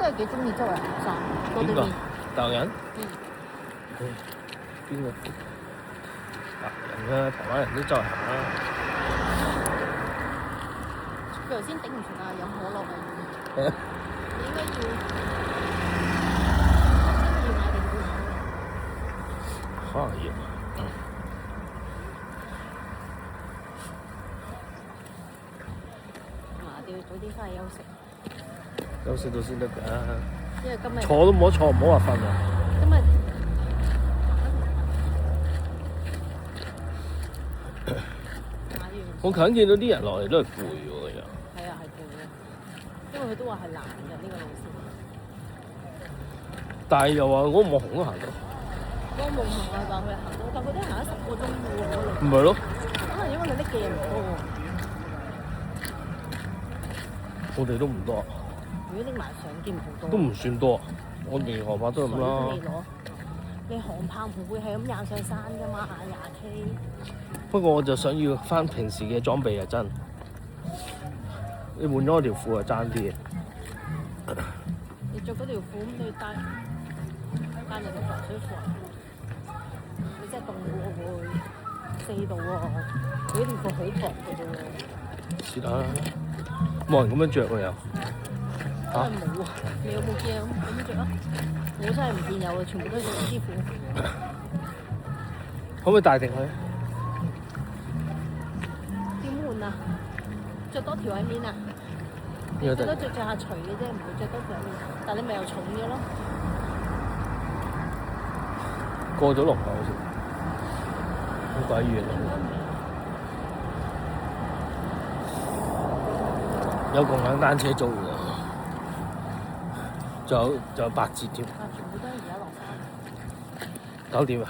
係幾中意周圍行山，多啲邊個啲。大陸人？嗯，邊個？大陸人啊，台灣人都周圍行啦。佢頭先頂唔順啊，飲可樂啊，你應該要買定佢。可能要。要早啲翻去休息，休息到先得㗎。因為今日坐都唔好坐，唔好話瞓啊！今日買完。我近見到啲人落嚟都係攰喎，又。係啊，係攰嘅，因為佢都話係難嘅呢個路線。但係又話我冇紅都行到。我冇同佢話佢行到，但佢都行咗10個鐘嘅喎。唔係咯？可能因為佢拎嘅嘢唔多喎。我哋都唔多，如果拎埋相機唔好多。都唔算多。我哋航拍都係咁啦。水都未攞，你航拍唔會係咁踩上山㗎嘛，20K。不過我就想要翻平時嘅裝備啊，真。你換咗我條褲啊，爭啲嘅。你着嗰條褲咁，你帶埋條防水褲啊？你真係凍喎，會4度喎，佢條褲好薄嘅啫喎。是但啦，冇人咁樣着喎又。真係冇啊！你有冇見咁着啊？我真係唔見有啊，全部都係着師傅。可唔可以帶定佢？點換啊？着多條喺面啊？有得最多着下除嘅啫，唔會着多條喺面。但你咪又重咗咯。過咗龍口好似，好鬼遠啊！有共享單車租㗎，仲有8折添。啊！全部都係而家落山。9點啊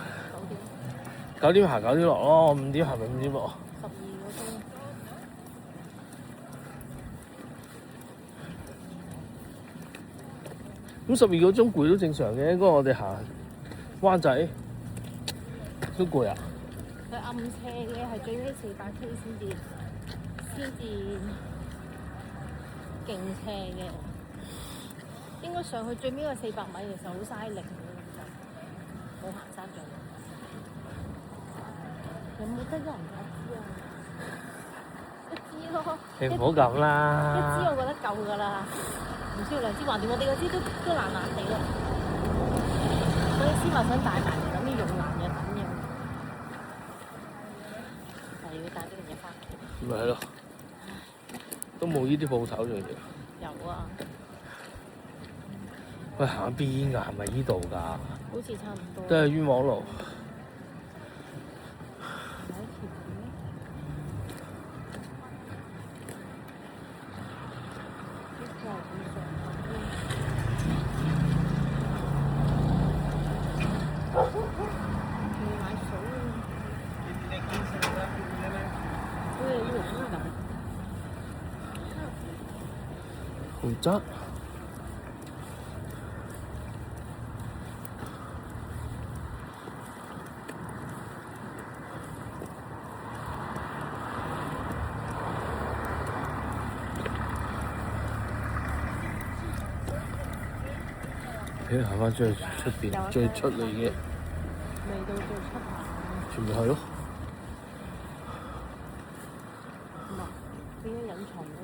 9點。 ？9點行9點落咯，5點行咪5點落。12個鐘。咁12個鐘攰都正常嘅，不過我哋行灣仔都攰啊。佢暗斜嘅係最尾400K先至勁斜嘅，應該上去最尾個400米其實好嘥力嘅，其實冇行山杖。有冇得一人一支啊？1支咯。你唔好咁啦。1支我覺得夠㗎啦，唔需要2支，橫掂我哋嗰支都爛爛地啦。所以絲襪想帶埋嚟，咁要用爛嘅等嘅，但係要帶呢樣嘢翻嚟。咪係咯，都冇呢啲鋪頭仲要。有啊，喂，行邊㗎？係咪依度㗎？好似差唔多。都係冤枉路。好質。你行翻出去出邊最出嚟嘅，未到最出口。全部係咯。唔係，點解隱藏嘅？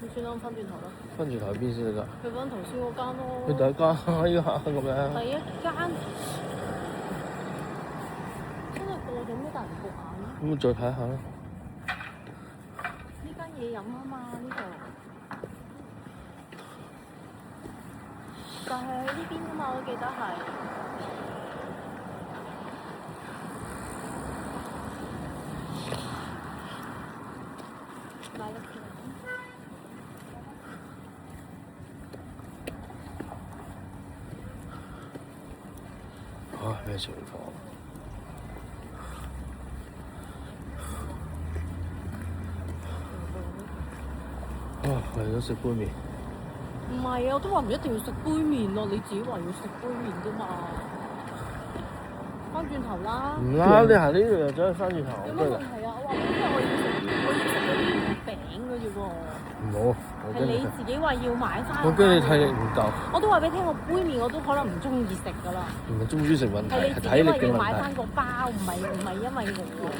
咁算啦，翻轉頭啦。翻轉頭邊先得㗎？去揾頭先嗰間咯。去第一間依下咁樣。第一間真係過咗咩大唔過眼咧？咁再睇下啦。呢間嘢飲啊嘛，呢度。但係喺呢邊㗎嘛，我記得係。買得票。啊！咩情況？啊！為咗食杯麵。唔係啊，我都話唔一定要食杯麵咯，你自己話要食杯麵啫嘛。翻轉頭啦。唔啦，你行呢度又走去翻轉頭。有乜問題啊？我話因為我要食嗰啲餅嘅啫喎。唔好，我係你自己話要買翻。我驚你體力唔夠。我都話俾你聽，我杯麵我都可能唔中意食㗎啦。唔係中唔中意食問題，係係你自己話要體力嘅問題。買翻個包，唔係因為我。